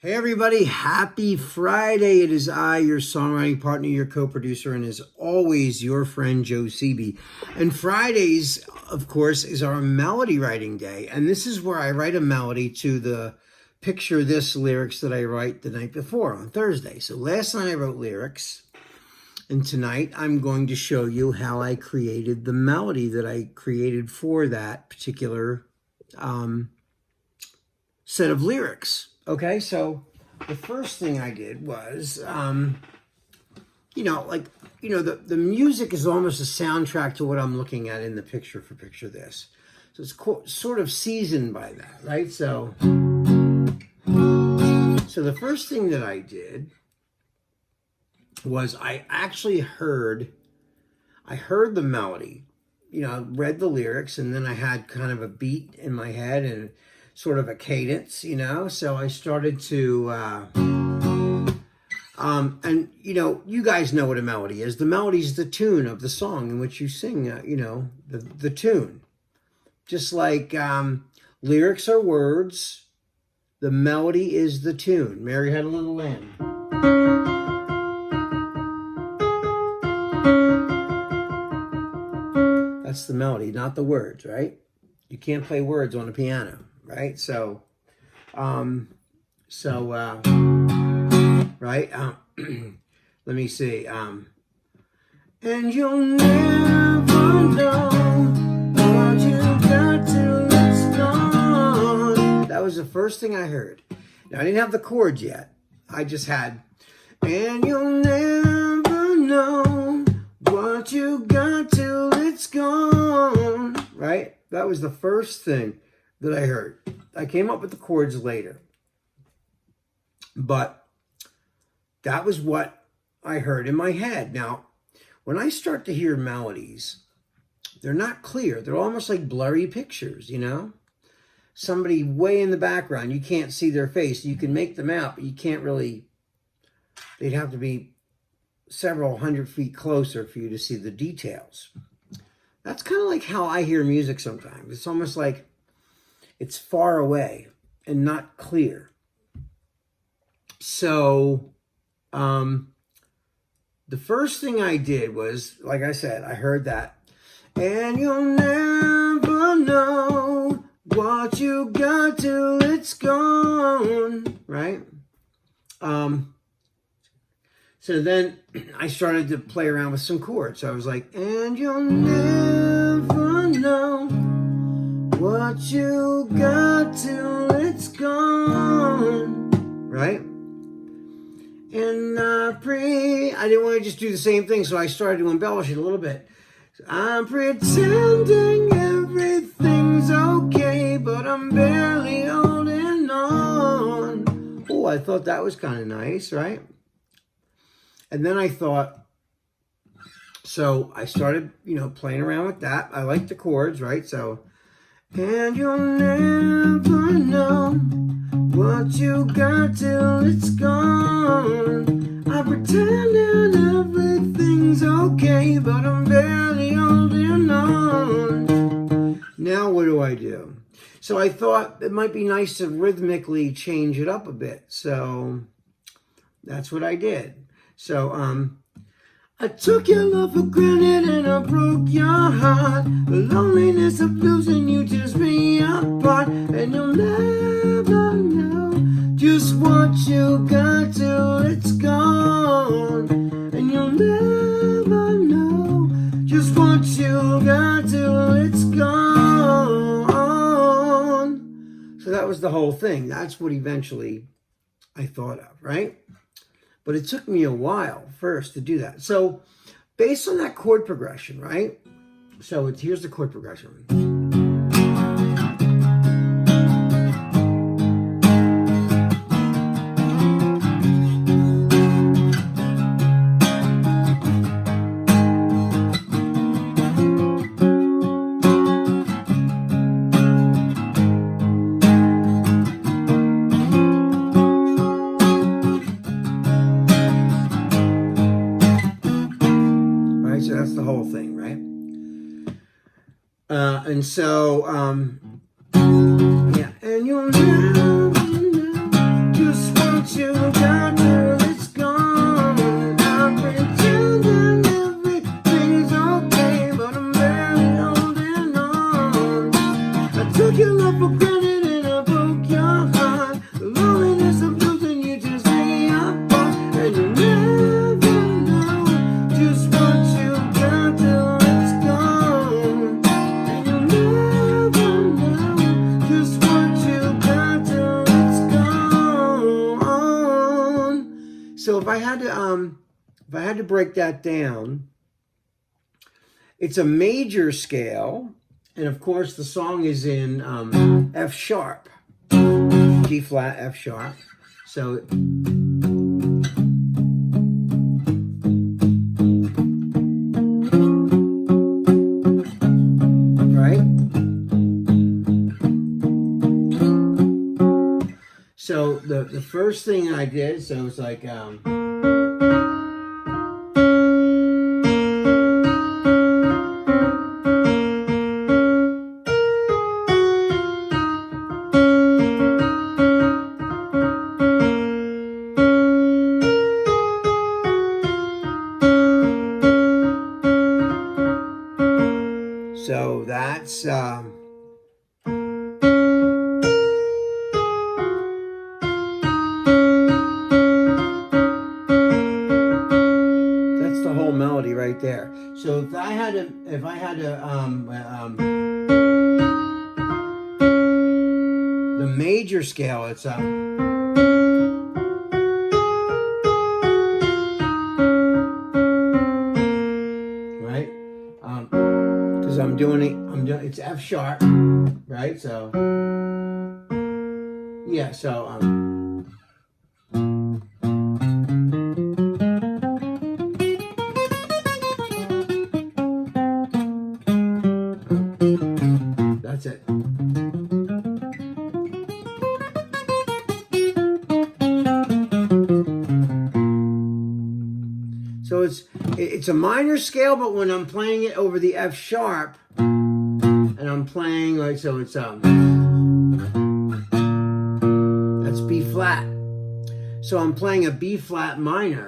Hey everybody, happy Friday. It is I, your songwriting partner, your co-producer, and as always, your friend Joe Seeby. And Fridays, of course, is our melody writing day. And this is where I write a melody to the Picture This lyrics that I write the night before on Thursday. So last night I wrote lyrics, and tonight I'm going to show you how I created the melody that I created for that particular set of lyrics. Okay, so the first thing I did was, the music is almost a soundtrack to what I'm looking at in the picture for Picture This. So it's sort of seasoned by that, right? So the first thing that I did was I actually heard the melody, read the lyrics, and then I had kind of a beat in my head and sort of a cadence, so I started to, you guys know what a melody is. The melody is the tune of the song in which you sing, the tune. Just like lyrics are words, the melody is the tune. Mary Had a Little Lamb. That's the melody, not the words, right? You can't play words on a piano. Right, let me see, and you'll never know what you got till it's gone. That was the first thing I heard. Now, I didn't have the chords yet. I just had, and you'll never know what you got till it's gone. Right? That was the first thing that I heard. I came up with the chords later, but that was what I heard in my head. Now, when I start to hear melodies, they're not clear. They're almost like blurry pictures, Somebody way in the background, you can't see their face. You can make them out, but you can't really, they'd have to be several hundred feet closer for you to see the details. That's kind of like how I hear music sometimes. It's almost like it's far away and not clear. So the first thing I did was, like I said, I heard that. And you'll never know what you got till it's gone. Right? So then I started to play around with some chords. So I was like, and you'll never know what you got till it's gone, right? And I didn't want to just do the same thing, so I started to embellish it a little bit. I'm pretending everything's okay, but I'm barely holding on. Oh, I thought that was kind of nice, right? And then I thought, so I started, playing around with that. I like the chords, right? So, and you'll never know what you got till it's gone. I pretend that everything's okay, but I'm barely holding on. Now what do? So I thought it might be nice to rhythmically change it up a bit. So that's what I did. So, I took your love for granted and I broke your heart. The loneliness of losing you tears me apart. And you'll never know just what you got till it's gone. And you'll never know just what you got till it's gone. So that was the whole thing. That's what eventually I thought of, right? But it took me a while first to do that. So based on that chord progression, right? So here's the chord progression. So that's the whole thing, right? And so, yeah, and you'll never know just what love for granted and I broke your heart. The loneliness of losing you just me apart. And you never know just what you got till it's gone. And you never know just what you got till it's gone. So if I had to break that down, it's a major scale, and of course the song is in F sharp, G flat, F sharp. So right. So the first thing I did, so it's like so that's the whole melody right there. So if I had to the major scale, it's right, because I'm doing it's F sharp, right? So yeah, so that's it. So it's a minor scale, but when I'm playing it over the F sharp, and I'm playing like so, it's that's B flat. So I'm playing a B flat minor.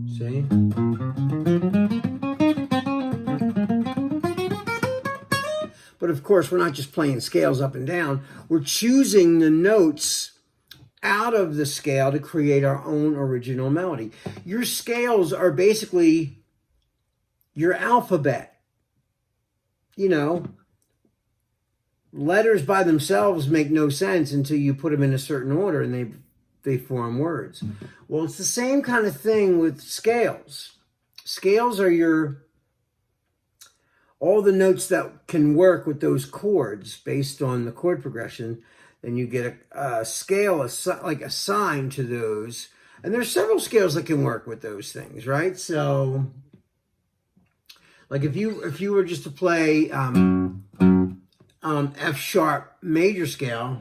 See? But of course, we're not just playing scales up and down. We're choosing the notes out of the scale to create our own original melody. Your scales are basically your alphabet. You know, letters by themselves make no sense until you put them in a certain order and they form words. Well, it's the same kind of thing with scales. Scales are all the notes that can work with those chords based on the chord progression. Then you get a scale like assigned to those. And there's several scales that can work with those things, right? So like if you were just to play F sharp major scale,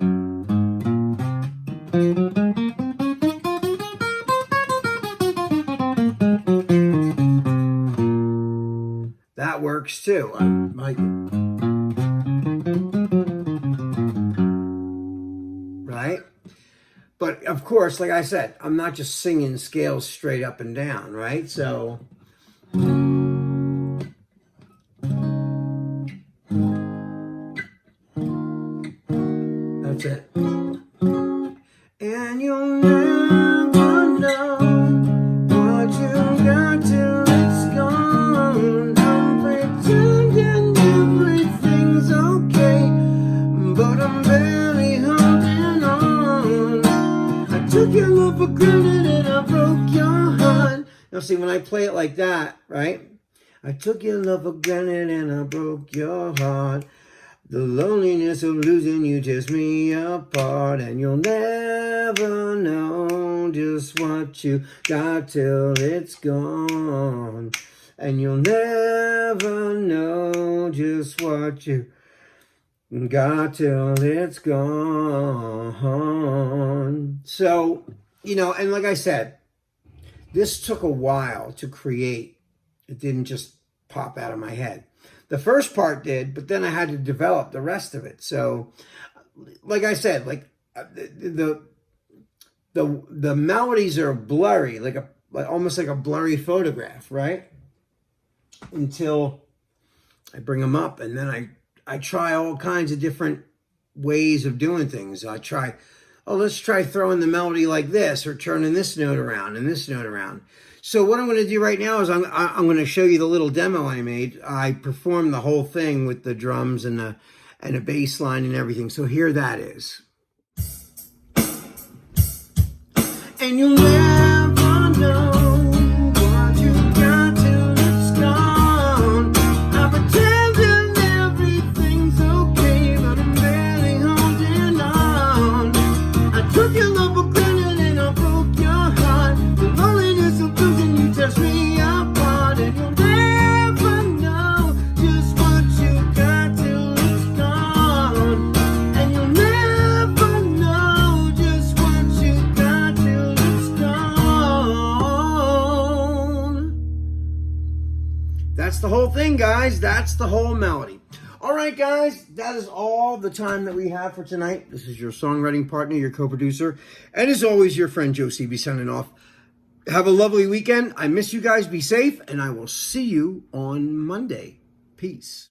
that works too. Right? But of course, like I said, I'm not just singing scales straight up and down, right? So that's it. And you'll never know what you got till it's gone. I'm pretending everything's okay, but I'm barely holding on. I took your love for granted and I broke your heart. Now see, when I play it like that, right? I took your love for granted and I broke your heart. The loneliness of losing you tears me apart, and you'll never know just what you got till it's gone. And you'll never know just what you got till it's gone. So, you know, and like I said, this took a while to create. It didn't just pop out of my head. The first part did, but then I had to develop the rest of it. So, like I said, like the the melodies are blurry, like almost like a blurry photograph, right? Until I bring them up, and then I try all kinds of different ways of doing things. I try, let's try throwing the melody like this, or turning this note around and this note around. So what I'm going to do right now is I'm going to show you the little demo I made. I performed the whole thing with the drums and a bass line and everything. So here that is. And you'll never know what you got till it's gone. I pretend everything's okay, but I'm barely holding on. I took your love for granted and I broke your heart. The loneliness of losing you tears me apart. And you'll never know just what you got till it's gone. And you'll never know just what you got till it's gone. That's the whole thing, guys. That's the whole melody. All right, guys, that is all the time that we have for tonight. This is your songwriting partner, your co-producer, and as always, your friend Joe CB signing off. Have a lovely weekend. I miss you guys. Be safe, and I will see you on Monday. Peace.